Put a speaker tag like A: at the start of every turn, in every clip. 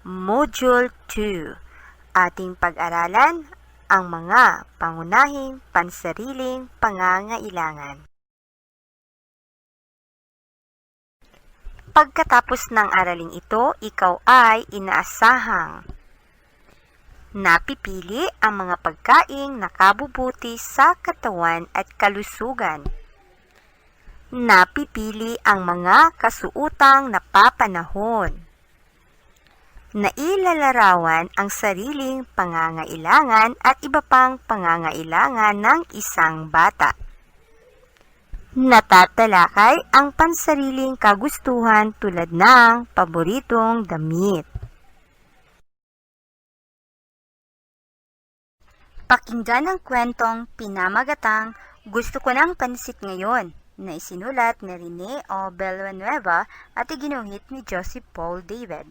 A: Module 2. Ating pag-aralan ang mga pangunahing pansariling pangangailangan. Pagkatapos ng araling ito, ikaw ay inaasahang napipili ang mga pagkaing nakabubuti sa katawan at kalusugan. Napipili ang mga kasuotang napapanahon. Nailalarawan ang sariling pangangailangan at iba pang pangangailangan ng isang bata. Natatalakay ang pansariling kagustuhan tulad ng paboritong damit. Pakinggan ang kwentong pinamagatang Gusto Ko ng Pansit Ngayon na isinulat ni Rene O. Villanueva at iginuhit ni Joseph Paul David.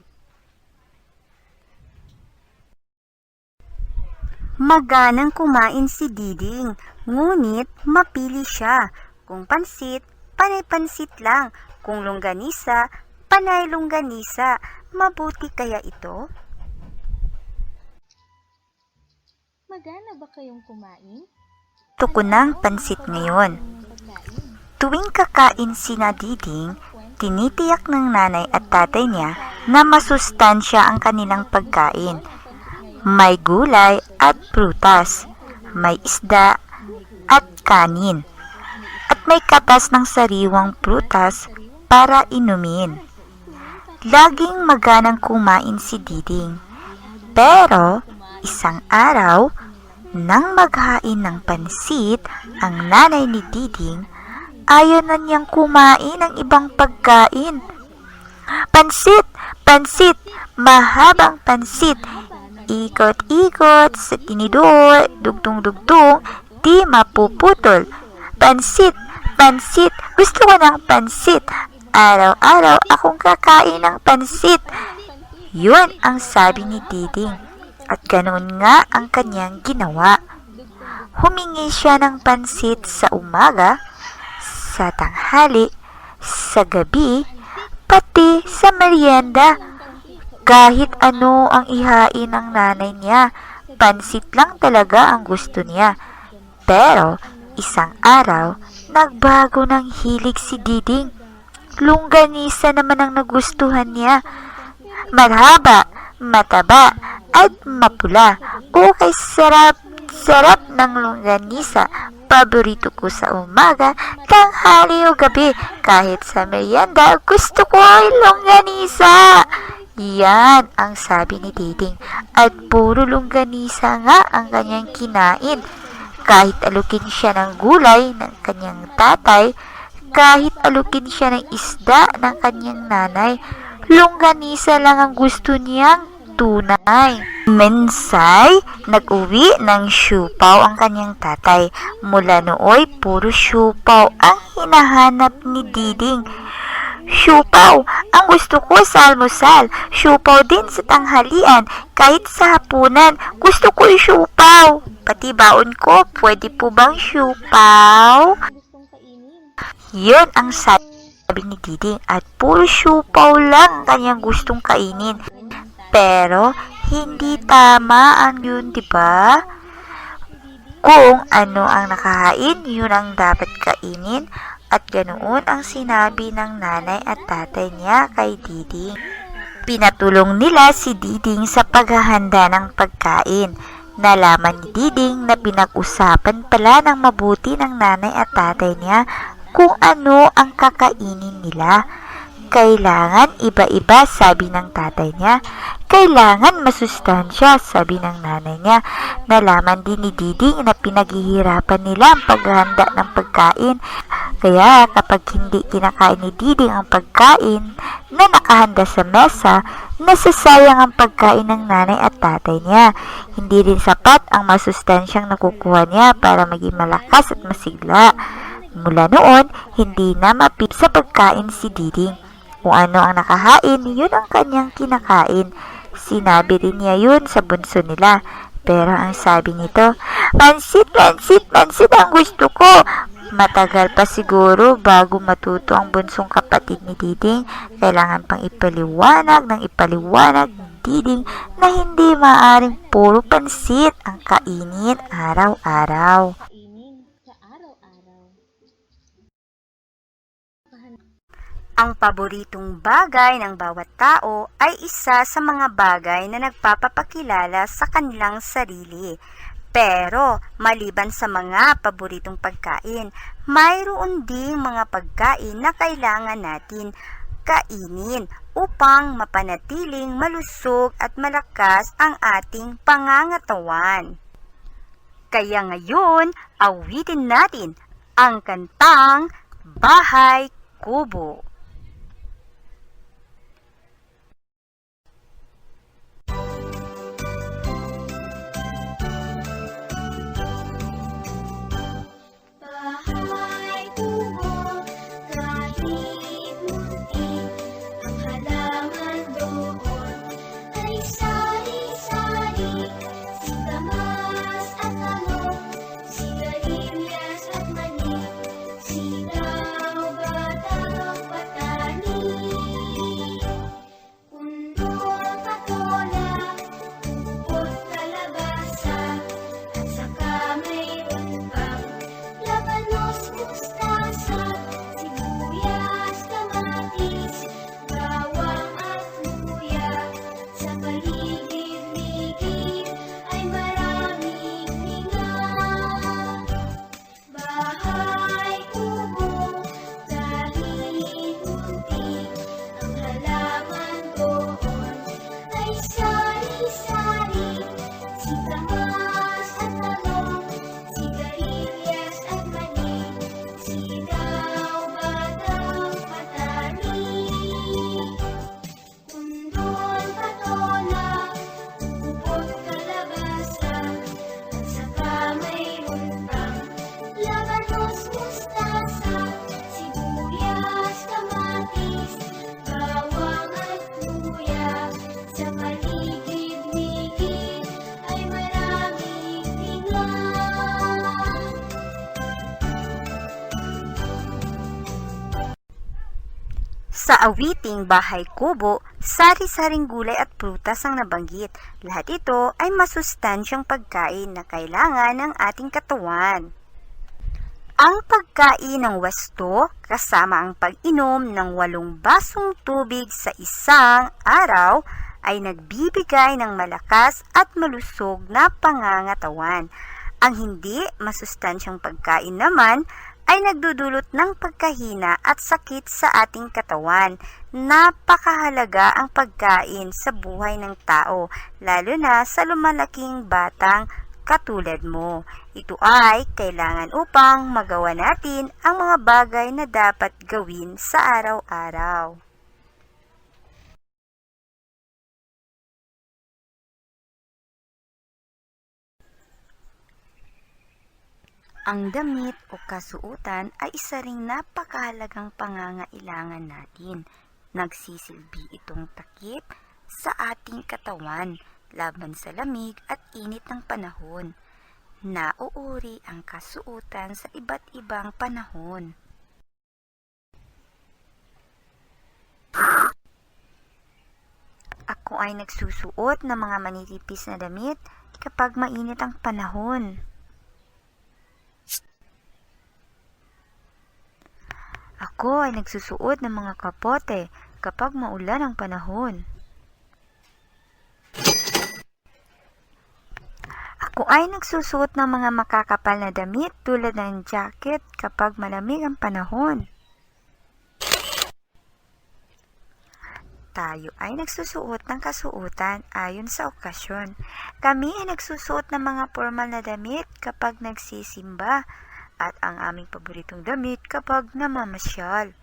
A: Maganang kumain si Diding, ngunit mapili siya. Kung pansit, panay-pansit lang. Kung longganisa, panay-longganisa. Mabuti kaya ito?
B: Magana ba kayong kumain?
C: Gusto ko ng pansit ngayon. Tuwing kakain sina Diding, tinitiyak ng nanay at tatay niya na masustansya ang kanilang pagkain. May gulay at prutas, may isda at kanin, at may katas ng sariwang prutas para inumin. Laging maganang kumain si Diding. Pero isang araw, nang maghain ng pansit ang nanay ni Diding, ayaw na niyang kumain ng ibang pagkain. Pansit! Pansit! Mahabang pansit! Ikot-ikot sa tinidor, dugtong-dugtong, di mapuputol. Pansit! Pansit! Gusto ko ng pansit! Araw-araw akong kakain ng pansit! Yun ang sabi ni Diding. At ganoon nga ang kanyang ginawa. Humingi siya ng pansit sa umaga, sa tanghali, sa gabi, pati sa merienda. Kahit ano ang ihain ng nanay niya, pansit lang talaga ang gusto niya. Pero isang araw, nagbago ng hilig si Diding. Longganisa naman ang nagustuhan niya. Marhaba, mataba, at mapula. Okay, sarap ng longganisa. Paborito ko sa umaga, tanghali o gabi. Kahit sa merienda, gusto ko ay longganisa. Yan ang sabi ni Diding. At puro longganisa nga ang kanyang kinain. Kahit alukin siya ng gulay ng kanyang tatay, kahit alukin siya ng isda ng kanyang nanay, longganisa lang ang gusto niyang tunay. Mensay, nag-uwi ng siupaw ang kanyang tatay. Mula nooy, puro siupaw ang hinahanap ni Diding. Siupaw, ang gusto ko sa almusal. Siupaw din sa tanghalian. Kahit sa hapunan, gusto ko yung siupaw. Pati baon ko, pwede po bang siupaw? Yun ang sabi ni Diding at puro siupaw lang kanyang gustong kainin. Pero hindi tama ang yun, di ba? Kung ano ang nakahain, yun ang dapat kainin. At ganoon ang sinabi ng nanay at tatay niya kay Diding. Pinatulong nila si Diding sa paghahanda ng pagkain. Nalaman ni Diding na pinag-usapan pala ng mabuti ng nanay at tatay niya kung ano ang kakainin nila. Kailangan iba-iba, sabi ng tatay niya. Kailangan masustansya, sabi ng nanay niya. Nalaman din ni Diding na pinaghihirapan nila ang paghahanda ng pagkain. Kaya kapag hindi kinakain ni Diding ang pagkain na nakahanda sa mesa, nasasayang ang pagkain ng nanay at tatay niya. Hindi rin sapat ang masustansyang nakukuha niya para maging malakas at masigla. Mula noon, hindi na mapip sa pagkain si Diding. Kung ano ang nakahain, yun ang kanyang kinakain. Sinabi rin niya yun sa bunso nila. Pero ang sabi nito, pansit, pansit, pansit ang gusto ko. Matagal pa siguro bago matuto ang bunsong kapatid ni Diding. Kailangan pang ipaliwanag Diding na hindi maaring puro pansit ang kainin araw-araw.
B: Kainin sa araw-araw.
A: Ang paboritong bagay ng bawat tao ay isa sa mga bagay na nagpapakilala sa kanilang sarili. Pero, maliban sa mga paboritong pagkain, mayroon ding mga pagkain na kailangan natin kainin upang mapanatiling malusog at malakas ang ating pangangatawan. Kaya ngayon, awitin natin ang kantang Bahay Kubo.
D: Bahay kubo, kahit muntik, ang halaman doon ay sari-sari, sitamas at talong, sigarilyas at mani, sitaw, batang patani, kundol, patola, upot, kalabasa, at saka mayroon pang labanos, mustasa, sibuyas, kamatis, bawang at luya. Sa paligid-ligid ay maraming tinga. Bahay kubo, kahit muntik, ang halaman doon ay sari-sari, sitamas at talong, sigarilyas at mani, sitaw, batang patani, kundol, patola, upot, kalabasa, at saka mayroon pang labanos, mustasa, sibuyas, kamatis, bawang at luya. Sa paligid-ligid ay maraming tinga.
A: Sa awiting Bahay Kubo, sari-saring gulay at prutas ang nabanggit. Lahat ito ay masustansyang pagkain na kailangan ng ating katawan. Ang pagkain ng wasto kasama ang pag-inom ng 8 basong tubig sa isang araw ay nagbibigay ng malakas at malusog na pangangatawan. Ang hindi masustansyang pagkain naman ay nagdudulot ng pagkahina at sakit sa ating katawan. Napakahalaga ang pagkain sa buhay ng tao, lalo na sa lumalaking batang katulad mo. Ito ay kailangan upang magawa natin ang mga bagay na dapat gawin sa araw-araw. Ang damit o kasuotan ay isa ring napakahalagang pangangailangan natin. Nagsisilbi itong takip sa ating katawan laban sa lamig at init ng panahon. Nauuri ang kasuotan sa iba't ibang panahon. Ako ay nagsusuot ng mga manitipis na damit kapag mainit ang panahon. Ako ay nagsusuot ng mga kapote kapag maulan ang panahon. Ako ay nagsusuot ng mga makakapal na damit tulad ng jacket kapag malamig ang panahon. Tayo ay nagsusuot ng kasuotan ayon sa okasyon. Kami ay nagsusuot ng mga formal na damit kapag nagsisimba at ang aming paboritong damit kapag namamasyal.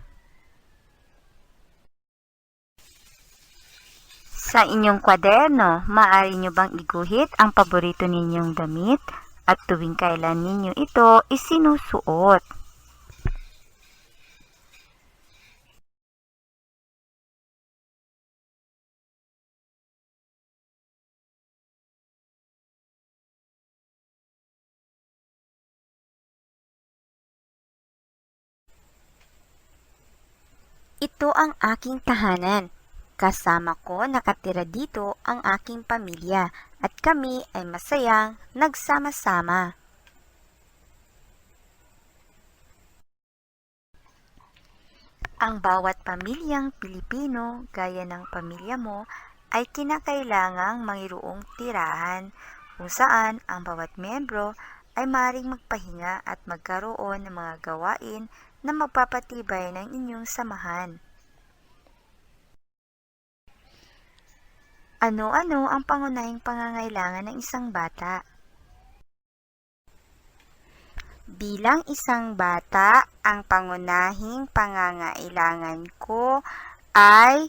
A: Sa inyong kwaderno, maaari nyo bang iguhit ang paborito ninyong damit at tuwing kailan ninyo ito isinusuot? Ito ang aking tahanan. Kasama ko nakatira dito ang aking pamilya at kami ay masayang nagsama-sama. Ang bawat pamilyang Pilipino, gaya ng pamilya mo, ay kinakailangang mayroong tirahan kung saan ang bawat miyembro ay maaaring magpahinga at magkaroon ng mga gawain na magpapatibay ng inyong samahan. Ano-ano ang pangunahing pangangailangan ng isang bata? Bilang isang bata, ang pangunahing pangangailangan ko ay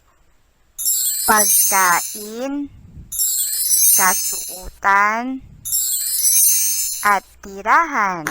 A: pagkain, kasuotan, at tirahan.